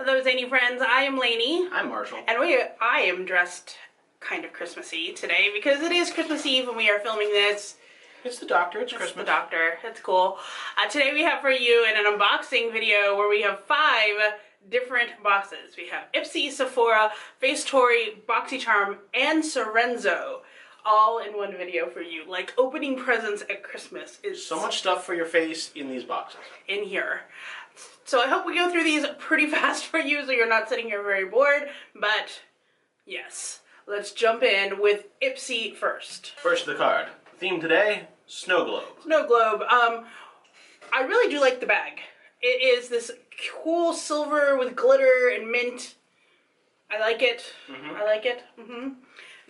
Hello, Zainey friends. I am Laney. I'm Marshall. And I am dressed kind of Christmassy today because it is Christmas Eve when we are filming this. It's the doctor. It's Christmas. Christmas. The doctor. It's cool. Today we have for you an unboxing video where we have 5 different boxes. We have Ipsy, Sephora, Facetory, Boxycharm, and Sarenzo. All in one video for you. Like opening presents at Christmas is so much stuff for your face in these boxes. In here. So I hope we go through these pretty fast for you so you're not sitting here very bored, but yes, let's jump in with Ipsy first. First the card. Theme today, snow globe. Snow globe. I really do like the bag. It is this cool silver with glitter and mint. I like it. I like it.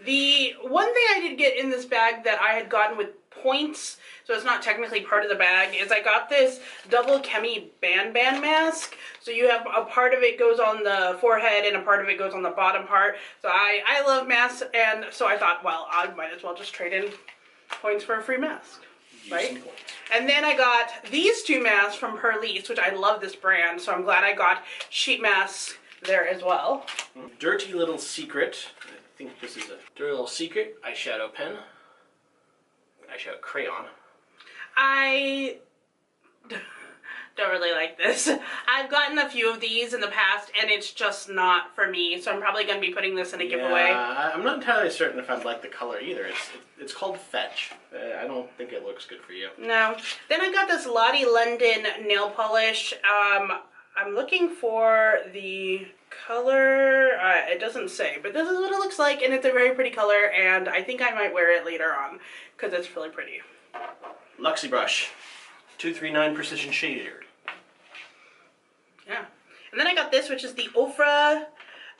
The one thing I did get in this bag that I had gotten with points, so it's not technically part of the bag, is I got this double chemi band mask. So you have a part of it goes on the forehead and a part of it goes on the bottom part. So I love masks, and so I thought, well, I might as well just trade in points for a free mask, right? And then I got these 2 masks from Perlise, which I love this brand, so I'm glad I got sheet masks there as well. Dirty Little Secret. I think this is a Dirty Little Secret eyeshadow pen. Eyeshadow crayon. I don't really like this. I've gotten a few of these in the past and it's just not for me, so I'm probably going to be putting this in a giveaway. I'm not entirely certain if I'd like the color either. It's called Fetch. I don't think it looks good for you. No. Then I got this Lottie London nail polish. I'm looking for the color. It doesn't say, but this is what it looks like, and it's a very pretty color, and I think I might wear it later on because it's really pretty. Luxie brush, 239 precision shader. Yeah, and then I got this, which is the Ofra.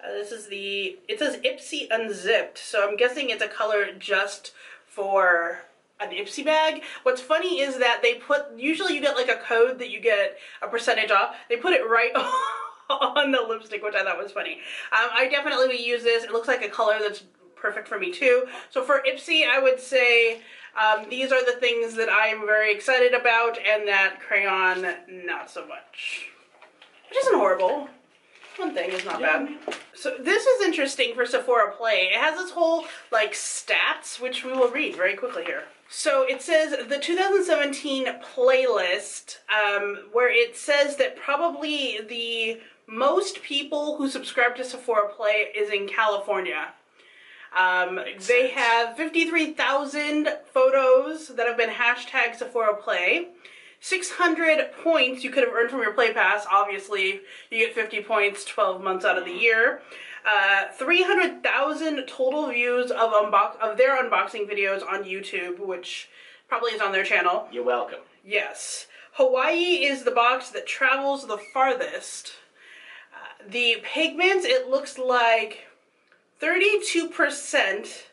It says Ipsy Unzipped, so I'm guessing it's a color just for an Ipsy bag. What's funny is that they usually you get like a code that you get a percentage off. They put it right on the lipstick, which I thought was funny. I definitely would use this. It looks like a color that's perfect for me too. So for Ipsy, I would say these are the things that I'm very excited about, and that crayon, not so much. Which isn't horrible. One thing is not bad. So this is interesting for Sephora Play. It has this whole like stats, which we will read very quickly here. So it says the 2017 playlist, where it says that probably the most people who subscribe to Sephora Play is in California. They have 53,000 photos that have been hashtag Sephora Play. 600 points you could have earned from your Play Pass. Obviously, you get 50 points 12 months out of the year. 300,000 total views of their unboxing videos on YouTube, which probably is on their channel. You're welcome. Yes. Hawaii is the box that travels the farthest. The pigments, it looks like 32%.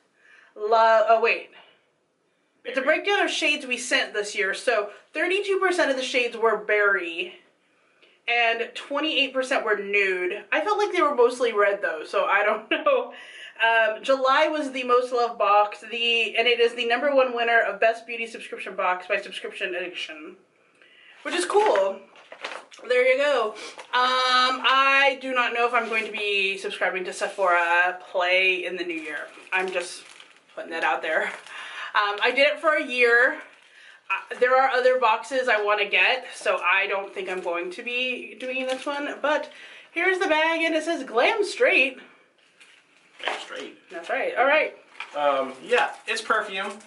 Oh, wait. It's a breakdown of shades we sent this year. So 32% of the shades were berry and 28% were nude. I felt like they were mostly red though, so I don't know. July was the most loved box, and it is the #1 winner of Best Beauty Subscription Box by Subscription Addiction, which is cool. There you go. I do not know if I'm going to be subscribing to Sephora Play in the new year. I'm just putting that out there. I did it for a year. There are other boxes I want to get, so I don't think I'm going to be doing this one. But here's the bag, and it says Glam Straight. Glam Straight. That's right. All right. Yeah, it's perfume.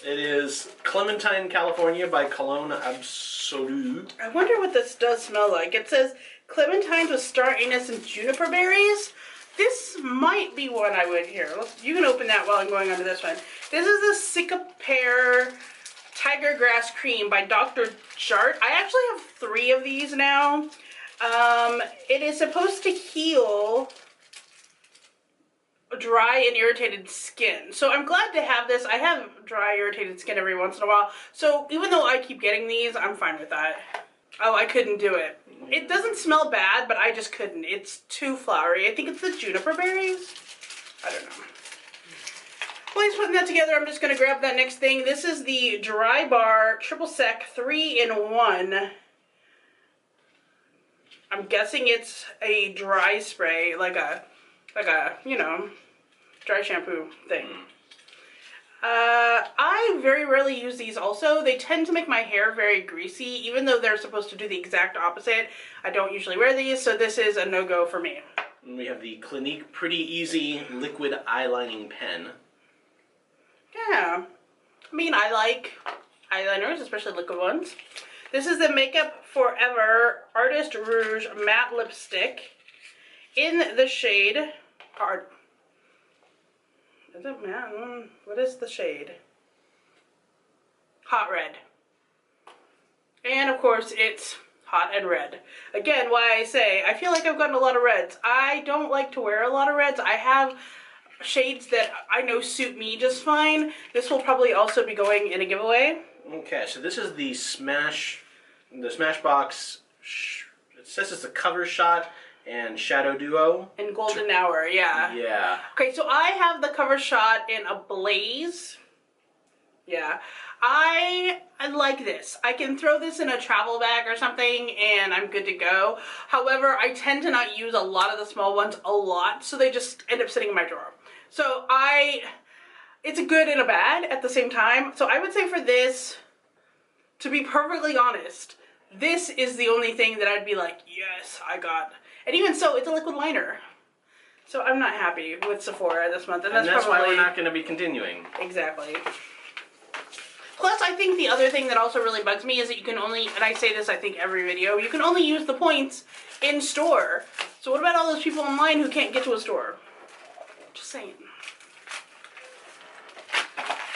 It is Clementine, California by Cologne Absolue. I wonder what this does smell like. It says clementines with star anise and juniper berries. This might be one I would hear. You can open that while I'm going on to this one. This is the Sika Pear Tiger Grass Cream by Dr. Jart. I actually have 3 of these now. It is supposed to heal dry and irritated skin. So I'm glad to have this. I have dry, irritated skin every once in a while. So even though I keep getting these, I'm fine with that. Oh, I couldn't do it. It doesn't smell bad, but I just couldn't. It's too flowery. I think it's the juniper berries. I don't know. While he's putting that together, I'm just going to grab that next thing. This is the Dry Bar Triple Sec 3-in-1 I'm guessing it's a dry spray, like a, you know, dry shampoo thing. I very rarely use these also. They tend to make my hair very greasy, even though they're supposed to do the exact opposite. I don't usually wear these, so this is a no-go for me. And we have the Clinique Pretty Easy Liquid Eyelining Pen. Yeah. I mean, I like eyeliners, especially liquid ones. This is the Makeup Forever Artist Rouge Matte Lipstick in the shade Hard. Is it matte? What is the shade? Hot Red. And of course it's hot and red. Again, why I say, I feel like I've gotten a lot of reds. I don't like to wear a lot of reds. I have shades that I know suit me just fine. This will probably also be going in a giveaway. Okay, so this is the Smashbox, it says it's a cover shot and shadow duo. And Golden Hour, yeah. Yeah. Okay, so I have the cover shot in a Blaze. Yeah. I like this. I can throw this in a travel bag or something and I'm good to go. However, I tend to not use a lot of the small ones a lot, so they just end up sitting in my drawer. So it's a good and a bad at the same time. So I would say for this, to be perfectly honest, this is the only thing that I'd be like, yes, I got. And even so, it's a liquid liner. So I'm not happy with Sephora this month. And that's probably why we're not going to be continuing. Exactly. Plus, I think the other thing that also really bugs me is that you can only, and I say this I think every video, you can only use the points in store. So what about all those people online who can't get to a store? Just saying.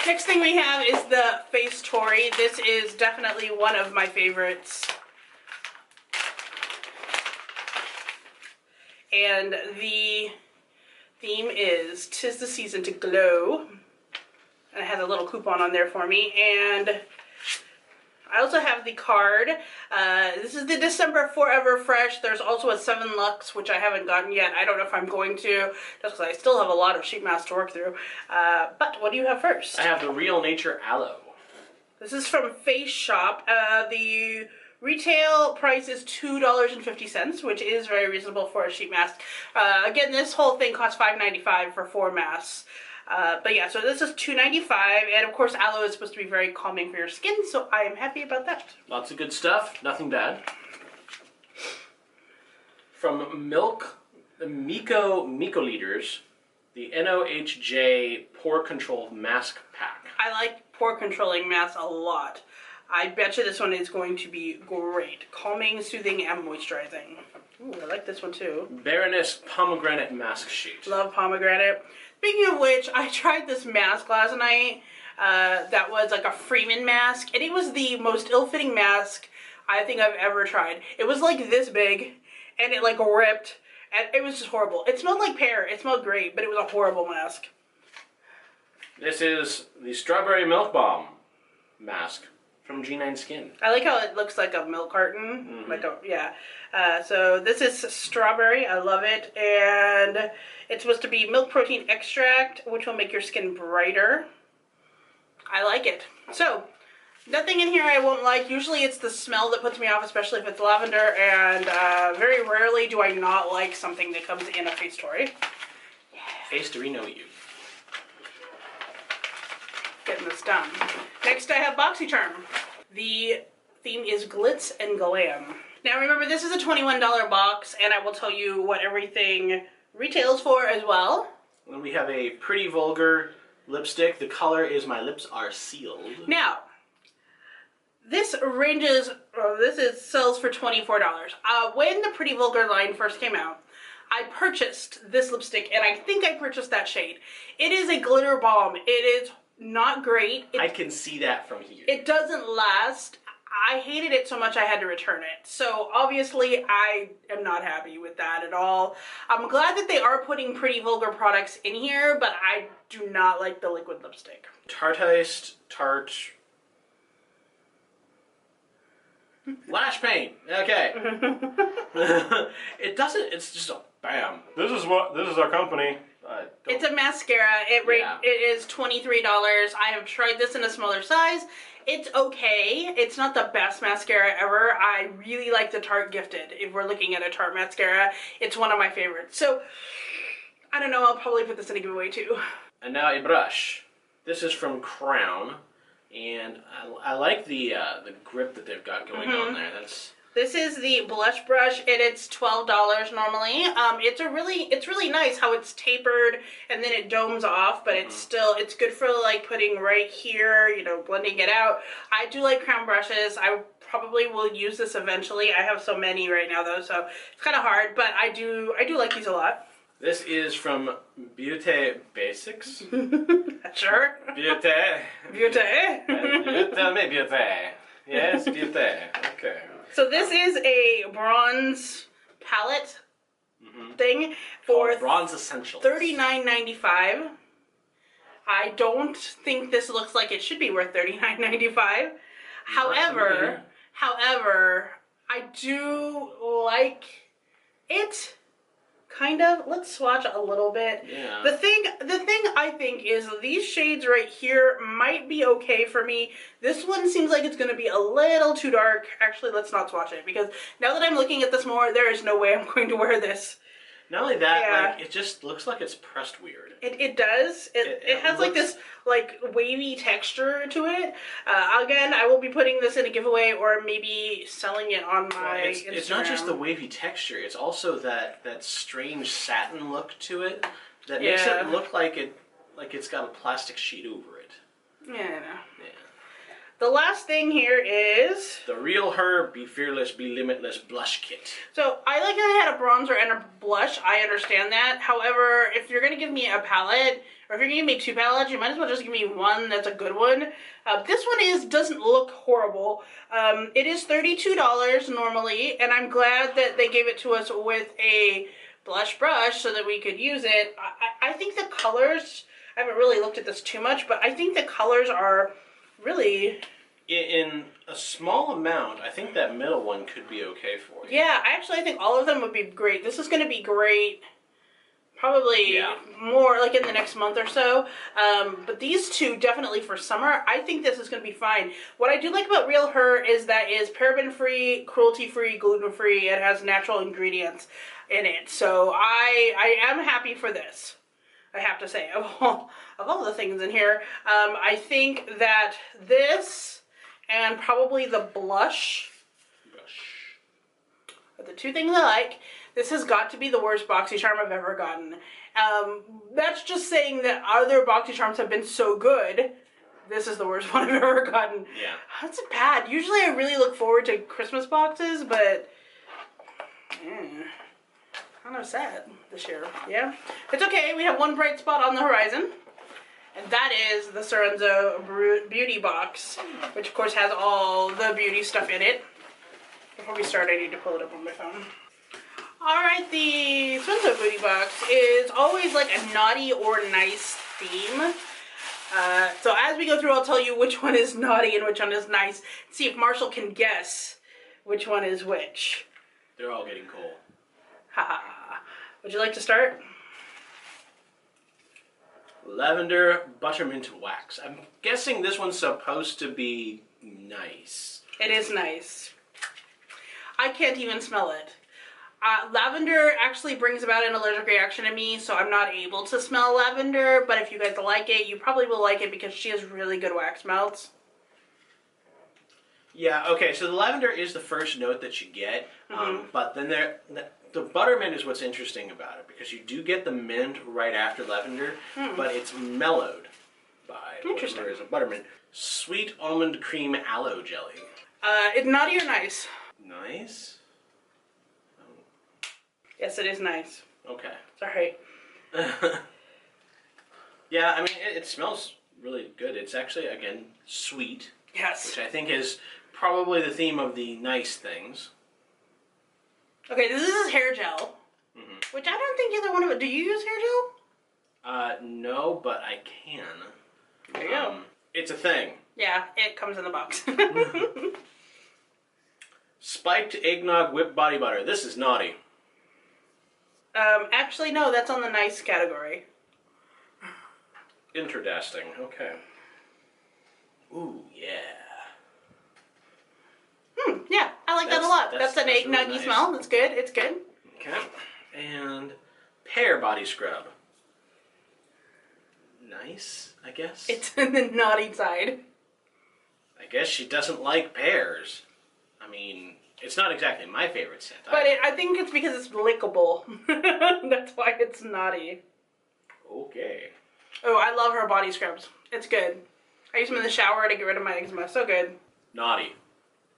Next thing we have is the Facetory. This is definitely one of my favorites. And the theme is 'Tis the Season to Glow. And it has a little coupon on there for me. And I also have the card. This is the December Forever Fresh. There's also a 7 Luxe, which I haven't gotten yet. I don't know if I'm going to, just because I still have a lot of sheet masks to work through. But what do you have first? I have the Real Nature Aloe. This is from Face Shop. The retail price is $2.50, which is very reasonable for a sheet mask. Again, this whole thing costs $5.95 for 4 masks. But yeah, so this is $2.95, and of course aloe is supposed to be very calming for your skin, so I am happy about that. Lots of good stuff, nothing bad. From Miko Liters, the NOHJ Pore Control Mask Pack. I like pore controlling masks a lot. I bet you this one is going to be great. Calming, soothing, and moisturizing. Ooh, I like this one too. Baroness Pomegranate Mask Sheet. Love pomegranate. Speaking of which, I tried this mask last night that was like a Freeman mask, and it was the most ill-fitting mask I think I've ever tried. It was like this big, and it like ripped, and it was just horrible. It smelled like pear. It smelled great, but it was a horrible mask. This is the Strawberry Milk Balm Mask from G9 Skin. I like how it looks like a milk carton. Mm-hmm. Like a, yeah. So this is strawberry. I love it. And it's supposed to be milk protein extract, which will make your skin brighter. I like it. So, nothing in here I won't like. Usually it's the smell that puts me off, especially if it's lavender. And very rarely do I not like something that comes in a Facetory. Yeah. Facetory know you. Getting this done. Next I have Boxycharm. The theme is Glitz and Glam. Now remember, this is a $21 box, and I will tell you what everything retails for as well. And we have a Pretty Vulgar lipstick. The color is My Lips Are Sealed. Now, this ranges, sells for $24. When the Pretty Vulgar line first came out, I purchased this lipstick, and I think I purchased that shade. It is a glitter bomb. It is not great. I can see that from here. It doesn't last. I hated it so much I had to return it. So obviously I am not happy with that at all. I'm glad that they are putting Pretty Vulgar products in here, but I do not like the liquid lipstick. Tarte Lash Paint. Okay. It doesn't, it's just a bam. This is our company. It's a mascara. It is $23. I have tried this in a smaller size. It's okay. It's not the best mascara ever. I really like the Tarte Gifted. If we're looking at a Tarte mascara, it's one of my favorites. So, I don't know. I'll probably put this in a giveaway too. And now a brush. This is from Crown, and I like the grip that they've got going on there. This is the blush brush, and it's $12 normally. It's really nice how it's tapered and then it domes off, but it's good for like putting right here, you know, blending it out. I do like Crown brushes. I probably will use this eventually. I have so many right now though, so it's kind of hard, but I do like these a lot. This is from Beauty Basics. Sure. Beauty. Beauty. You tell me Beauty. Yes, Beauty. Okay. So this is a bronze palette thing for Bronze Essentials. $39.95. I don't think this looks like it should be worth $39.95. However, I do like it. Kind of. Let's swatch a little bit. Yeah. The thing I think is these shades right here might be okay for me. This one seems like it's going to be a little too dark. Actually, let's not swatch it because now that I'm looking at this more, there is no way I'm going to wear this. Not only that, like, it just looks like it's pressed weird. It does. It has like this like wavy texture to it. Again, I will be putting this in a giveaway or maybe selling it on my Instagram. It's not just the wavy texture. It's also that strange satin look to it that makes it look like it's got a plastic sheet over it. Yeah, I know. Yeah. The last thing here is the Real Her Be Fearless, Be Limitless Blush Kit. So I like that it had a bronzer and a blush. I understand that. However, if you're going to give me a palette, or if you're going to give me two palettes, you might as well just give me one that's a good one. This one doesn't look horrible. It is $32 normally, and I'm glad that they gave it to us with a blush brush so that we could use it. I think the colors, I haven't really looked at this too much, but I think the colors are really... In a small amount, I think that middle one could be okay for you. Yeah, I think all of them would be great. This is going to be great probably more like in the next month or so. But these two definitely for summer. I think this is going to be fine. What I do like about Real Her is that it's paraben-free, cruelty-free, gluten-free. It has natural ingredients in it. So I am happy for this. I have to say, of all the things in here, I think that this and probably the blush are the two things I like. This has got to be the worst Boxycharm I've ever gotten. That's just saying that other Boxycharms have been so good. This is the worst one I've ever gotten. Yeah. That's bad. Usually I really look forward to Christmas boxes, but... kind of sad this year. Yeah. It's okay. We have one bright spot on the horizon. And that is the Sarenzo Beauty box, which of course has all the beauty stuff in it. Before we start, I need to pull it up on my phone. Alright, the Sarenzo Beauty box is always like a naughty or nice theme. So as we go through, I'll tell you which one is naughty and which one is nice. See if Marshall can guess which one is which. They're all getting cool. Haha. Would you like to start? Lavender Buttermint Wax. I'm guessing this one's supposed to be nice. It is nice. I can't even smell it. Lavender actually brings about an allergic reaction in me, so I'm not able to smell lavender, but if you guys like it, you probably will like it because she has really good wax melts. Yeah, okay, so the lavender is the first note that you get, but then the buttermint is what's interesting about it, because you do get the mint right after lavender, but it's mellowed by what there is a buttermint. Sweet almond cream aloe jelly. It's naughty or nice? Nice? Oh. Yes, it is nice. Okay. Sorry. Yeah, I mean, it smells really good. It's actually, again, sweet. Yes. Which I think is probably the theme of the nice things. Okay, this is hair gel, which I don't think either one of it. Do you use hair gel? No, but I can. There you go. It's a thing. Yeah, it comes in the box. Spiked eggnog whipped body butter. This is naughty. Actually, no, that's on the nice category. Interesting. Okay. Ooh, yeah. Yeah, I like that a lot. That's an really eggnuggy nice. smell. That's good. It's good. Okay. And pear body scrub. Nice, I guess. It's in the naughty side. I guess she doesn't like pears. I mean, it's not exactly my favorite scent. But I think it's because it's lickable. That's why it's naughty. Okay. Oh, I love her body scrubs. It's good. I use them in the shower to get rid of my eczema. So good. Naughty.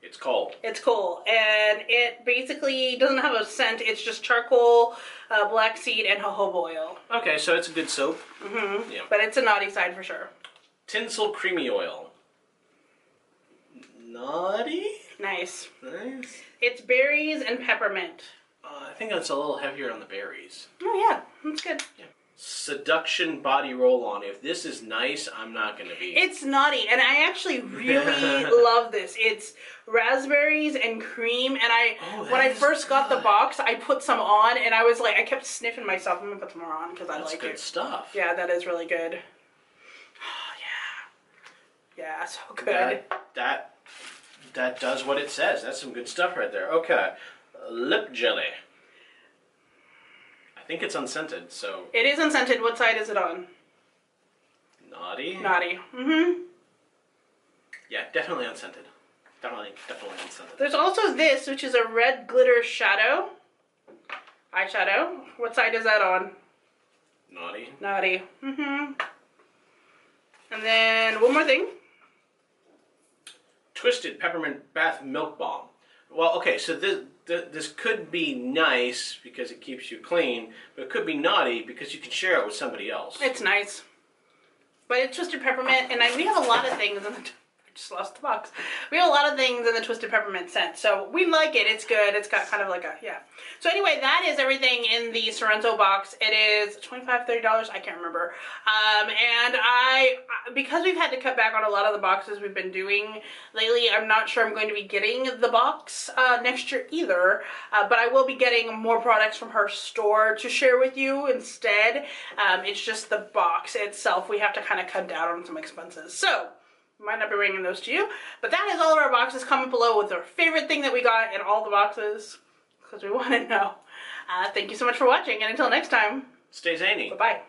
It's cold. It's cool. And it basically doesn't have a scent. It's just charcoal, black seed, and jojoba oil. Okay, so it's a good soap. Mm-hmm. Yeah. But it's a naughty side for sure. Tinsel creamy oil. Naughty? Nice. Nice. It's berries and peppermint. I think that's a little heavier on the berries. Oh, yeah. That's good. Yeah. Seduction body roll-on. If this is nice, I'm not going to be... It's naughty, and I actually really love this. It's raspberries and cream, and when I first got the box, I put some on, and I was like, I kept sniffing myself. I'm going to put some more on because I like it. That's good stuff. Yeah, that is really good. Oh, yeah. Yeah, so good. That does what it says. That's some good stuff right there. Okay. Lip jelly. I think it's unscented, so... It is unscented. What side is it on? Naughty? Naughty. Mm-hmm. Yeah, definitely unscented. Definitely unscented. There's also this, which is a red glitter shadow. Eyeshadow. What side is that on? Naughty. Naughty. Mm-hmm. And then one more thing. Twisted Peppermint Bath Milk Balm. Well, okay, so this could be nice because it keeps you clean, but it could be naughty because you can share it with somebody else. It's nice. But it's Twisted Peppermint, and we have a lot of things in the... I just lost the box. We have a lot of things in the Twisted Peppermint scent, so we like it. It's good. It's got kind of like a, yeah. So anyway, that is everything in the Sarenzo box. It is $25, $30, I can't remember. And because we've had to cut back on a lot of the boxes we've been doing lately, I'm not sure I'm going to be getting the box next year either. But I will be getting more products from her store to share with you instead. It's just the box itself. We have to kind of cut down on some expenses. So... might not be bringing those to you, but that is all of our boxes. Comment below with our favorite thing that we got in all the boxes, because we want to know. Thank you so much for watching, and until next time, Stay zany. bye-bye.